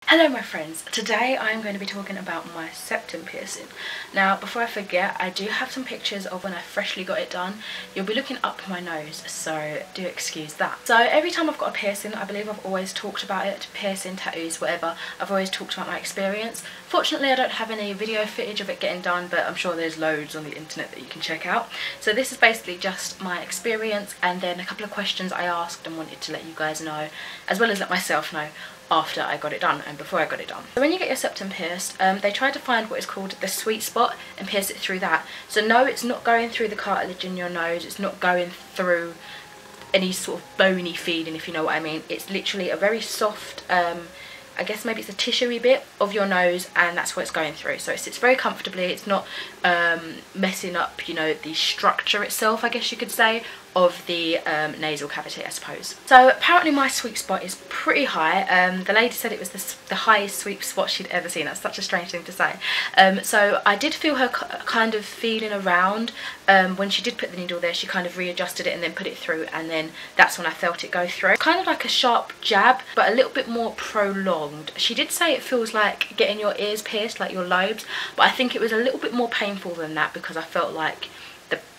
Hello my friends, today I'm going to be talking about my septum piercing. Now before I forget, I do have some pictures of when I freshly got it done. You'll be looking up my nose, so do excuse that. So every time I've got a piercing, I believe I've always talked about it, piercing, tattoos, whatever. I've always talked about my experience. Fortunately I don't have any video footage of it getting done, but I'm sure there's loads on the internet that you can check out. So this is basically just my experience and then a couple of questions I asked and wanted to let you guys know, as well as let myself know after I got it done and before I got it done. So when you get your septum pierced, they try to find what is called the sweet spot and pierce it through that. So no, it's not going through the cartilage in your nose, it's not going through any sort of bony feeling, if you know what I mean. It's literally a very soft, I guess maybe it's a tissuey bit of your nose, and that's what it's going through. So it sits very comfortably, it's not messing up, you know, the structure itself, I guess you could say, of the nasal cavity, I suppose. So apparently my sweet spot is pretty high. The lady said it was the highest sweet spot she'd ever seen. That's such a strange thing to say. So I did feel her kind of feeling around when she did put the needle there. She kind of readjusted it and then put it through, and then that's when I felt it go through. Kind of like a sharp jab, but a little bit more prolonged. She did say it feels like getting your ears pierced, like your lobes, but I think it was a little bit more painful than that because I felt like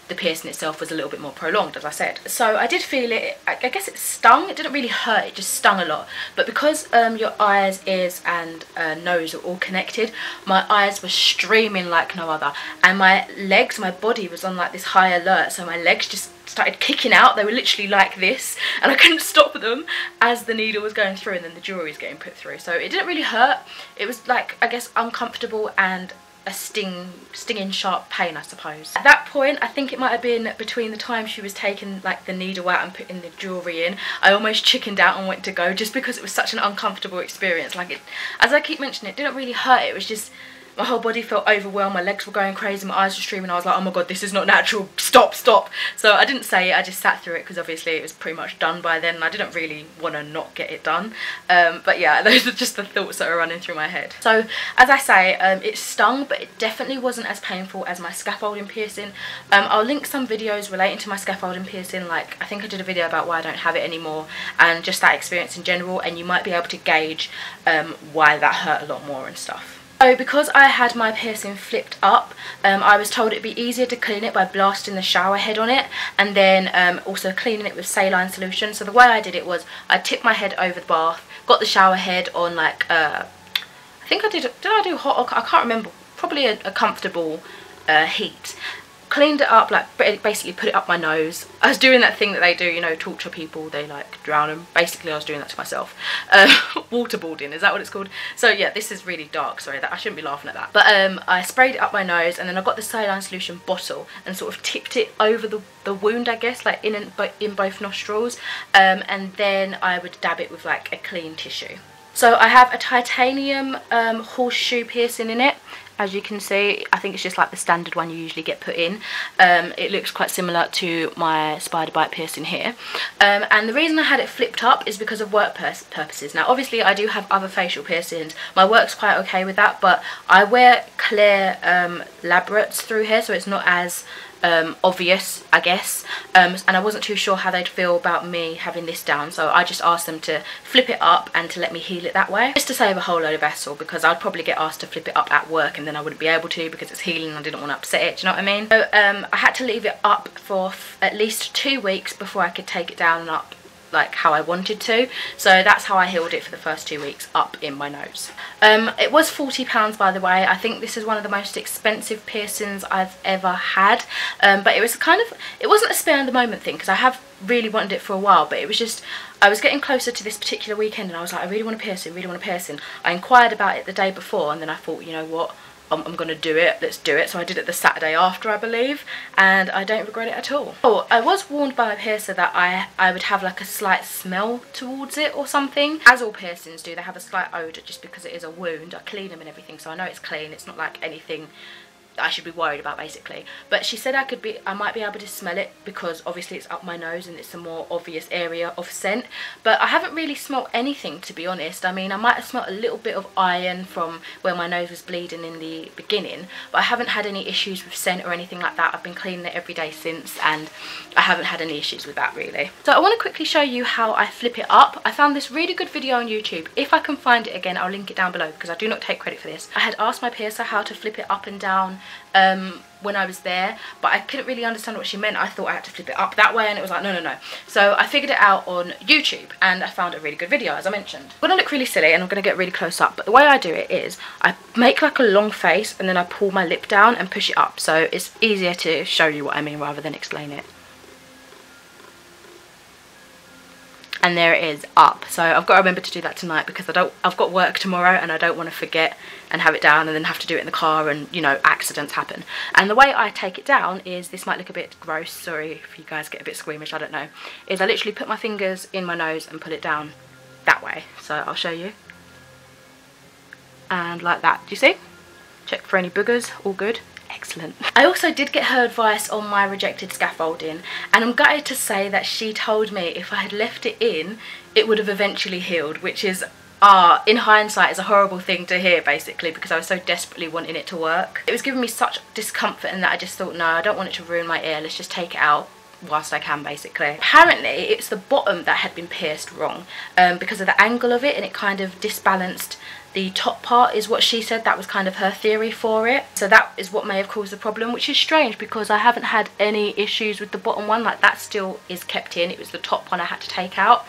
the piercing itself was a little bit more prolonged, as I said. So I did feel it, I guess it stung. It didn't really hurt, it just stung a lot. But because your eyes, ears and nose are all connected, my eyes were streaming like no other. And my legs, my body was on like this high alert, so my legs just started kicking out. They were literally like this, and I couldn't stop them as the needle was going through and then the jewelry was getting put through. So it didn't really hurt. It was like, I guess, uncomfortable and a stinging sharp pain, I suppose. At that point, I think it might have been between the time she was taking like the needle out and putting the jewelry in, I almost chickened out and went to go, just because it was such an uncomfortable experience. Like, it, as I keep mentioning, it didn't really hurt, it was just my whole body felt overwhelmed, my legs were going crazy, my eyes were streaming. I was like, oh my god, this is not natural, stop. So I didn't say it, I just sat through it because obviously it was pretty much done by then and I didn't really want to not get it done. But yeah, those are just the thoughts that are running through my head. So as I say, it stung, but it definitely wasn't as painful as my scaffolding piercing. I'll link some videos relating to my scaffolding piercing, like I think I did a video about why I don't have it anymore and just that experience in general, and you might be able to gauge why that hurt a lot more and stuff. So because I had my piercing flipped up, I was told it'd be easier to clean it by blasting the shower head on it and then also cleaning it with saline solution. So the way I did it was I tipped my head over the bath, got the shower head on like, I think I did I do hot, or I can't remember, probably a comfortable heat. Cleaned it up, like basically put it up my nose. I was doing that thing that they do, you know, torture people, they like drown them. Basically I was doing that to myself. Waterboarding, is that what it's called? So yeah, this is really dark, sorry, that I shouldn't be laughing at that. But I sprayed it up my nose and then I got the saline solution bottle and sort of tipped it over the wound, I guess, like in both nostrils, and then I would dab it with like a clean tissue. So I have a titanium horseshoe piercing in it. As you can see, I think it's just like the standard one you usually get put in. It looks quite similar to my spider bite piercing here. And the reason I had it flipped up is because of work purposes. Now obviously I do have other facial piercings. My work's quite okay with that, but I wear clear labrets through here, so it's not as obvious, I guess, and I wasn't too sure how they'd feel about me having this down, so I just asked them to flip it up and to let me heal it that way, just to save a whole load of hassle, because I'd probably get asked to flip it up at work and then I wouldn't be able to because it's healing and I didn't want to upset it, do you know what I mean? So I had to leave it up for at least 2 weeks before I could take it down and up like how I wanted to. So that's how I healed it for the first 2 weeks, up in my nose. It was £40, by the way. I think this is one of the most expensive piercings I've ever had, but it was kind of, it wasn't a spare in the moment thing because I have really wanted it for a while, but it was just, I was getting closer to this particular weekend and I was like, I really want a piercing, really want a piercing. I inquired about it the day before and then I thought, you know what, I'm going to do it, let's do it. So I did it the Saturday after, I believe, and I don't regret it at all. Oh, I was warned by a piercer that I would have like a slight smell towards it or something. As all piercings do, they have a slight odour just because it is a wound. I clean them and everything, so I know it's clean. It's not like anything that I should be worried about, basically. But she said I might be able to smell it because obviously it's up my nose and it's a more obvious area of scent. But I haven't really smelt anything, to be honest. I mean, I might have smelt a little bit of iron from where my nose was bleeding in the beginning, but I haven't had any issues with scent or anything like that. I've been cleaning it every day since, and I haven't had any issues with that, really. So I want to quickly show you how I flip it up. I found this really good video on YouTube. If I can find it again, I'll link it down below because I do not take credit for this. I had asked my piercer how to flip it up and down when I was there, but I couldn't really understand what she meant. I thought I had to flip it up that way, and it was like, no. So I figured it out on YouTube, and I found a really good video, as I mentioned. I'm gonna look really silly and I'm gonna get really close up, but the way I do it is I make like a long face and then I pull my lip down and push it up, so it's easier to show you what I mean rather than explain it. And there it is, up. So I've got to remember to do that tonight because I've got work tomorrow and I don't want to forget and have it down and then have to do it in the car and, you know, accidents happen. And the way I take it down is, this might look a bit gross, sorry if you guys get a bit squeamish, I don't know, is I literally put my fingers in my nose and pull it down that way. So I'll show you. And like that, do you see? Check for any boogers, all good. Excellent. I also did get her advice on my rejected scaffolding, and I'm gutted to say that she told me if I had left it in, it would have eventually healed, which is, in hindsight, is a horrible thing to hear, basically, because I was so desperately wanting it to work. It was giving me such discomfort in that I just thought, no, I don't want it to ruin my ear, let's just take it out whilst I can, basically. Apparently it's the bottom that had been pierced wrong because of the angle of it, and it kind of disbalanced the top part, is what she said. That was kind of her theory for it. So that is what may have caused the problem, which is strange because I haven't had any issues with the bottom one. Like, that still is kept in. It was the top one I had to take out.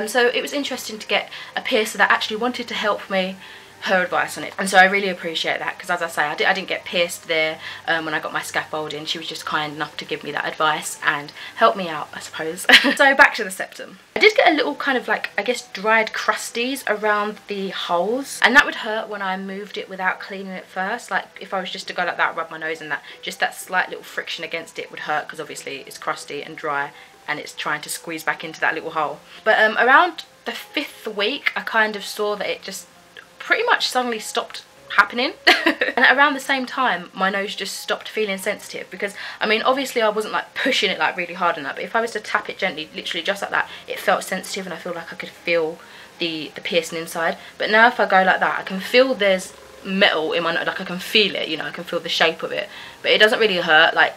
So it was interesting to get a piercer that actually wanted to help me, her advice on it, and so I really appreciate that, because as I say, I didn't get pierced there when I got my scaffolding. She was just kind enough to give me that advice and help me out, I suppose. So back to the septum. I did get a little kind of like, I guess, dried crusties around the holes, and that would hurt when I moved it without cleaning it first. Like, if I was just to go like that, rub my nose, and that just that slight little friction against it would hurt, because obviously it's crusty and dry and it's trying to squeeze back into that little hole. But around the 5th week I kind of saw that it just pretty much suddenly stopped happening. And around the same time my nose just stopped feeling sensitive, because I mean, obviously I wasn't like pushing it like really hard on that, but if I was to tap it gently, literally just like that, it felt sensitive, and I feel like I could feel the piercing inside. But now if I go like that, I can feel there's metal in my nose, like I can feel it, you know, I can feel the shape of it, but it doesn't really hurt. Like,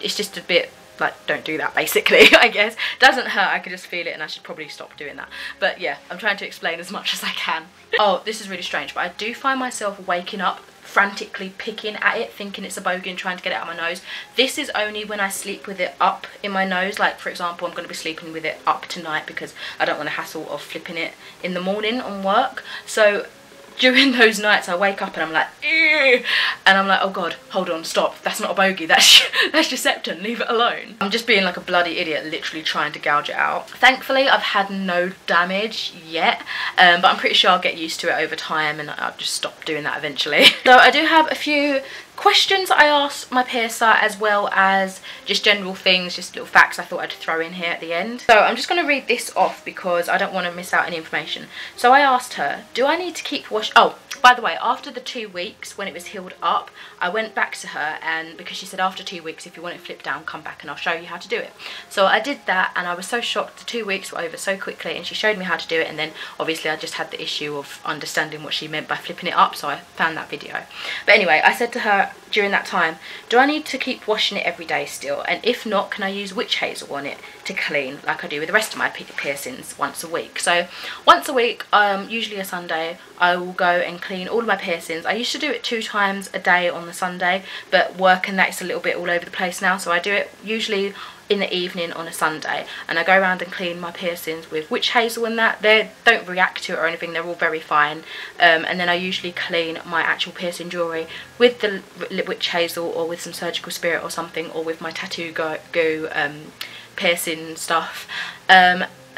it's just a bit like, don't do that, basically. I guess it doesn't hurt, I can just feel it, and I should probably stop doing that. But yeah, I'm trying to explain as much as I can. Oh, this is really strange, but I do find myself waking up frantically picking at it, thinking it's a bogey and trying to get it out of my nose. This is only when I sleep with it up in my nose. Like, for example, I'm going to be sleeping with it up tonight because I don't want the hassle of flipping it in the morning on work. So during those nights I wake up and I'm like, ew, and I'm like, oh god, hold on, stop, that's not a bogey, that's your septum, leave it alone. I'm just being like a bloody idiot, literally trying to gouge it out. Thankfully I've had no damage yet, but I'm pretty sure I'll get used to it over time, and I'll just stop doing that eventually. So I do have a few questions I asked my piercer, as well as just general things, just little facts I thought I'd throw in here at the end. So I'm just going to read this off because I don't want to miss out any information. So I asked her, do I need to keep washing? Oh, by the way, after the 2 weeks when it was healed up, I went back to her, and because she said after 2 weeks if you want it flipped down, come back and I'll show you how to do it. So I did that, and I was so shocked. The 2 weeks were over so quickly, and she showed me how to do it, and then obviously I just had the issue of understanding what she meant by flipping it up, so I found that video. But anyway, I said to her during that time, do I need to keep washing it every day still, and if not, can I use witch hazel on it to clean like I do with the rest of my piercings once a week? So once a week, usually a Sunday, I will go and clean all of my piercings. I used to do it 2 times a day on the Sunday, but work and that's a little bit all over the place now, so I do it usually in the evening on a Sunday, and I go around and clean my piercings with witch hazel and that. They don't react to it or anything, they're all very fine. And then I usually clean my actual piercing jewellery with the witch hazel, or with some surgical spirit or something, or with my tattoo goo piercing stuff.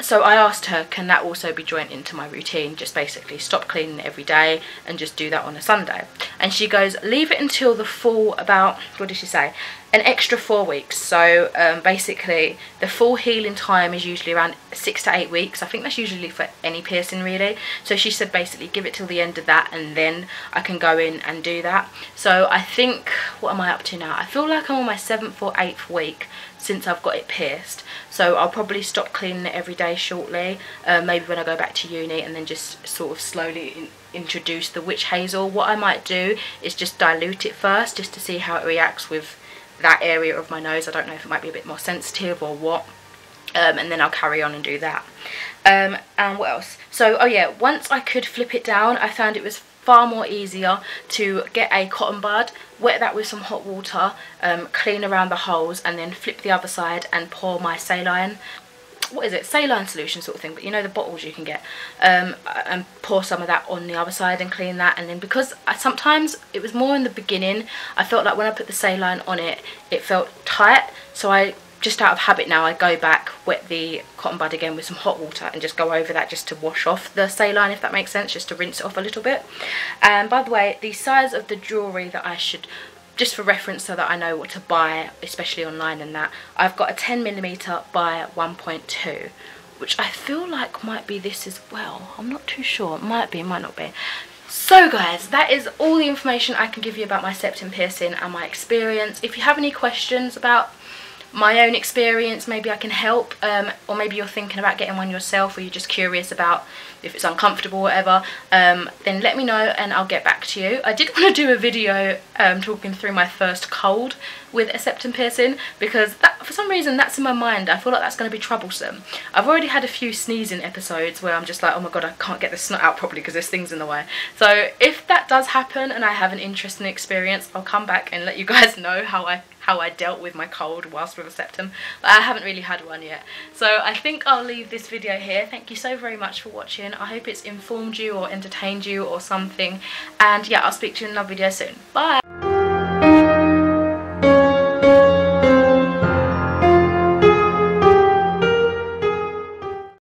So I asked her, can that also be joined into my routine, just basically stop cleaning it every day and just do that on a Sunday? And she goes, leave it until the full, about, what did she say, an extra 4 weeks. So basically the full healing time is usually around 6 to 8 weeks. I think that's usually for any piercing really. So she said basically give it till the end of that and then I can go in and do that. So I think, what am I up to now? I feel like I'm on my 7th or 8th week since I've got it pierced. So I'll probably stop cleaning it every day shortly, maybe when I go back to uni, and then just sort of slowly introduce the witch hazel. What I might do is just dilute it first just to see how it reacts with that area of my nose. I don't know if it might be a bit more sensitive or what, and then I'll carry on and do that. And what else? So oh yeah, once I could flip it down, I found it was far more easier to get a cotton bud, wet that with some hot water, clean around the holes, and then flip the other side and pour my saline, what is it, saline solution sort of thing, but you know the bottles you can get, and pour some of that on the other side and clean that. And then because sometimes it was more in the beginning, I felt like when I put the saline on it, it felt tight, so I just out of habit now I go back, wet the cotton bud again with some hot water and just go over that just to wash off the saline, if that makes sense, just to rinse it off a little bit. And by the way, the size of the jewellery that I should, just for reference so that I know what to buy, especially online and that, I've got a 10mm by 1.2, which I feel like might be this as well. I'm not too sure, it might be, it might not be. So guys, that is all the information I can give you about my septum piercing and my experience. If you have any questions about my own experience, maybe I can help, or maybe you're thinking about getting one yourself, or you're just curious about if it's uncomfortable or whatever, then let me know and I'll get back to you. I did want to do a video talking through my first cold with a septum piercing, because that, for some reason that's in my mind. I feel like that's going to be troublesome. I've already had a few sneezing episodes where I'm just like, oh my god, I can't get the snot out properly because this thing's in the way. So if that does happen and I have an interesting experience, I'll come back and let you guys know how I dealt with my cold whilst with a septum, but I haven't really had one yet. So I think I'll leave this video here. Thank you so very much for watching. I hope it's informed you or entertained you or something, and yeah, I'll speak to you in another video soon. Bye!